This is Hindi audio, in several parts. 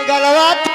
गलवात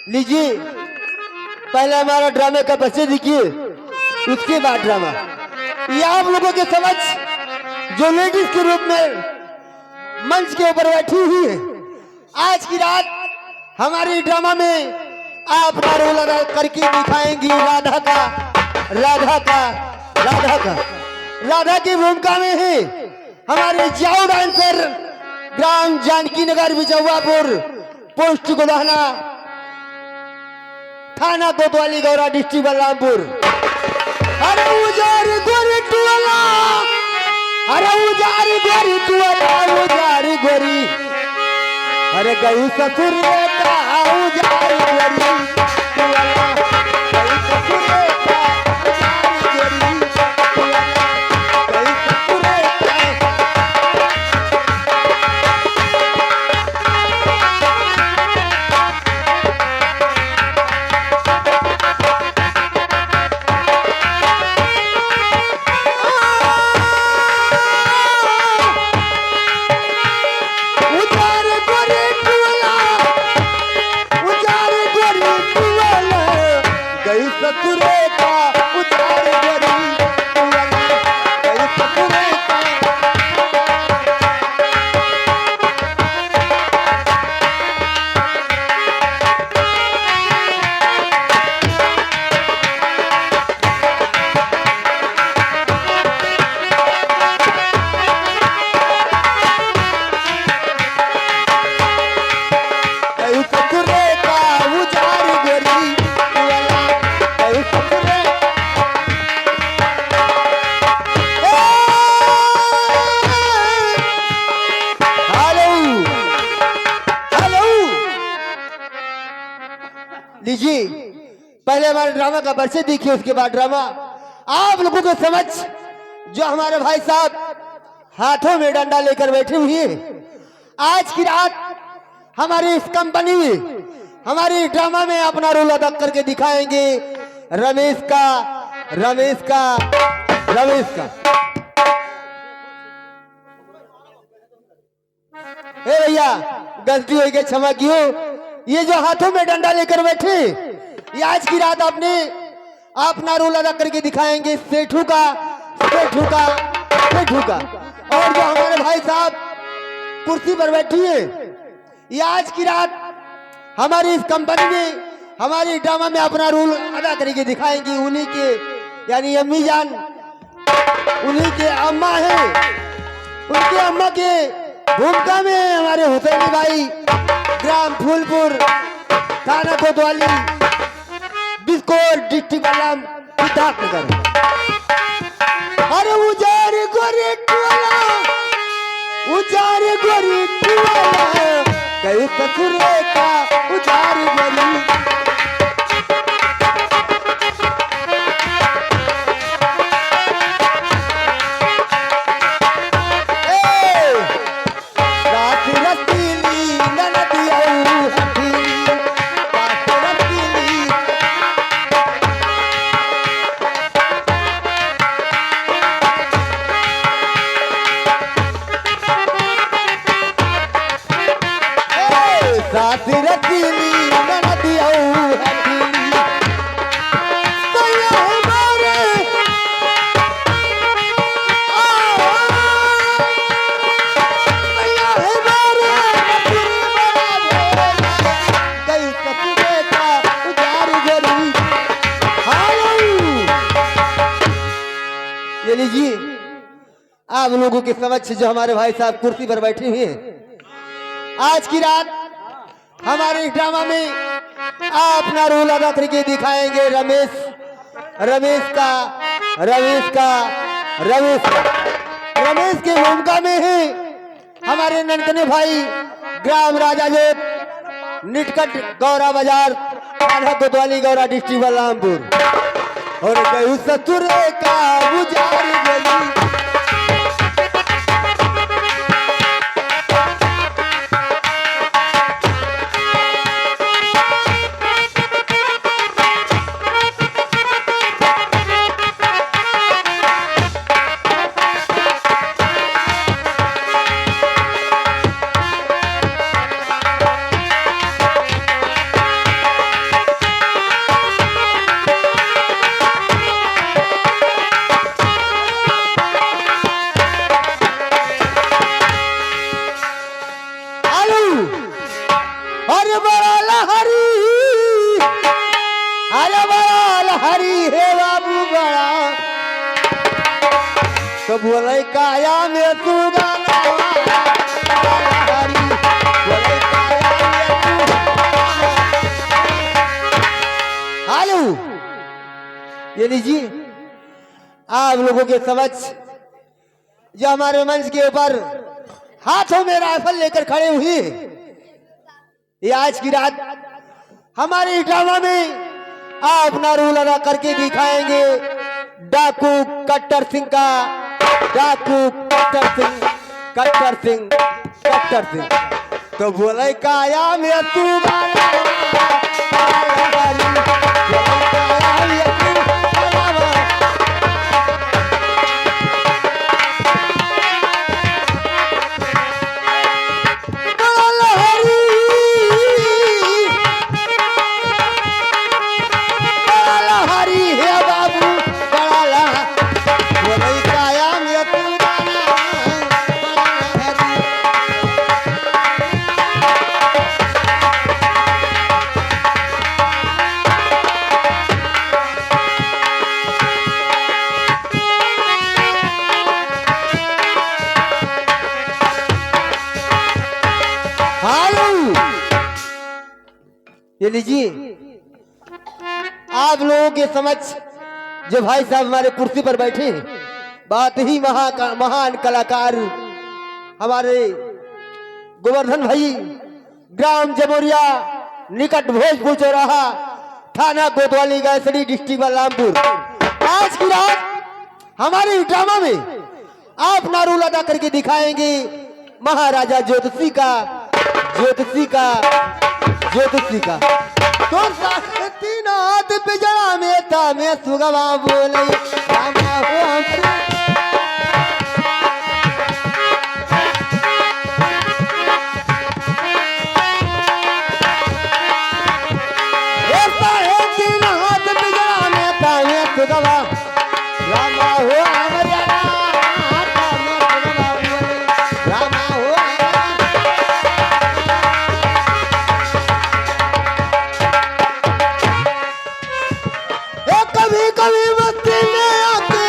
लीजिए। पहले हमारा ड्रामे का बच्चे देखिए, उसके बाद ड्रामा। ये आप लोगों के समझ जो लेडीज के रूप में मंच के ऊपर बैठी हुई है, आज की रात हमारी ड्रामा में आप रोल अदा करके दिखाएंगी राधा का। राधा की भूमिका में है हमारे जाओ डांसर, ग्राम जानकी नगर, बिजवापुर, पोस्ट गोदाना, थाना कोतवाली, गौरा, डिस्ट्रिक्ट बलरामपुर। अरे उजारी गोरी टुवाला, अरे उजारी गोरी टुवाला, उजारी गोरी, अरे गई ससुर का उजारी गोरी टुवाला, गई ससुर का उजारी गोरी टुवाला, गई ससुर का। लीजिए। पहले हमारे ड्रामा का परिचय देखिए, उसके बाद ड्रामा। आप लोगों को समझ जो हमारे भाई साहब हाथों में डंडा लेकर बैठे हुए हैं, आज की रात हमारी इस कंपनी में, हमारी ड्रामा में अपना रोल अदा करके दिखाएंगे रमेश का। ए भैया, गलती हो गई, क्षमा कियो। ये जो हाथों में डंडा लेकर बैठे, ये आज की रात अपने अपना रोल अदा करके दिखाएंगे सेठू का। और जो हमारे भाई साहब कुर्सी पर बैठी है, ये आज की रात हमारी इस कंपनी में, हमारी ड्रामा में अपना रोल अदा करके दिखाएंगी। उन्हीं के यानी अम्मी जान, उन्हीं के अम्मा है, उनके अम्मा के भूमिका में हमारे हुसैनी भाई, ग्राम फूलपुर, थाना कोतवाली, बिस्कोर, डिस्ट्रिक्ट बलराम, सिद्धार्थनगर। अरे उजारी गोरी टुवाला, गई ससुरे का उजार गली। ये लीजिए आप लोगों के समक्ष जो हमारे भाई साहब कुर्सी पर बैठे हुए हैं, आज की रात हमारे ड्रामा में आप अपना रोल अदा करके दिखाएंगे रमेश का रमेश के भूमिका में है हमारे ननकने भाई ग्राम राजा जोत निटकट गौरा बाजार थाना कोतवाली गौरा डिस्ट्रिक्ट बलरामपुर और गई ससुरे का गुजार गली। तो बोले काया में तू गाना हरी बोले काया में तू। हेलो ये लीजिए आप लोगों के समक्ष जो हमारे मंच के ऊपर हाथों में राइफल लेकर खड़े हुए ये आज की रात हमारे ड्रामा में आप अपना रोल अदा करके दिखाएंगे डाकू कट्टर सिंह का डाकू कट्टर सिंह तो बोले काया में तू ये लीजिए आप लोगों के समक्ष जो भाई साहब हमारे कुर्सी पर बैठे हैं बात ही महान कलाकार हमारे गोवर्धन भाई ग्राम जमोरिया निकट भोजपुर चौराहा थाना कोतवाली गायसड़ी डिस्ट्रिक्ट बलरामपुर। आज की रात हमारे ड्रामा में आप अपना रोल अदा करके दिखाएंगे महाराजा ज्योतिषी का तो तीन हाथ पिजड़ा में था मैं सुगवा बोले रामा हो हमसे तीन हाथ पिजड़ा में था मैं सुगवा रामा हो हमारे रामा हो कभी मस्ती में आके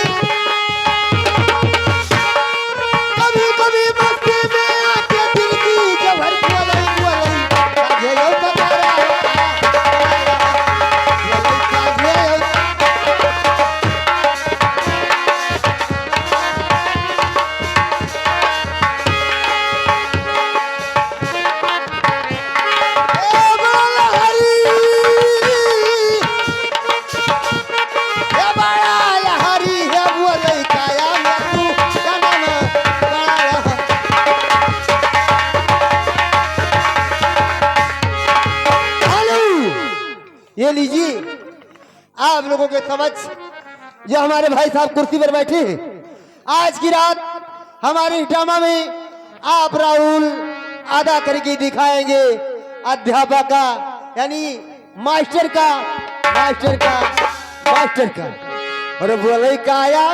ये लीजिए आप लोगों के समझ जो हमारे भाई साहब कुर्सी पर बैठे हैं। आज की रात हमारे ड्रामा में आप राहुल अदा करके दिखाएंगे अध्यापक का, यानी मास्टर का और बोले काया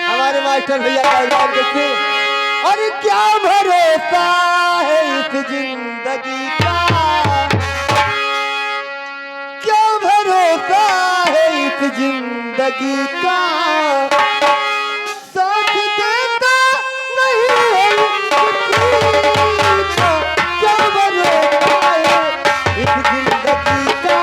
हमारे मास्टर भैया का इल्जाम देखिए। और क्या भरोसा है इस जिंदगी का, क्या भरोसा है इस जिंदगी का, साथ देता नहीं है किसी का, क्या भरोसा है इस जिंदगी का।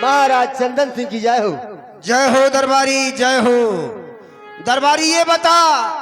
महाराज चंदन सिंह की जय हो। जय हो दरबारी, जय हो दरबारी। ये बता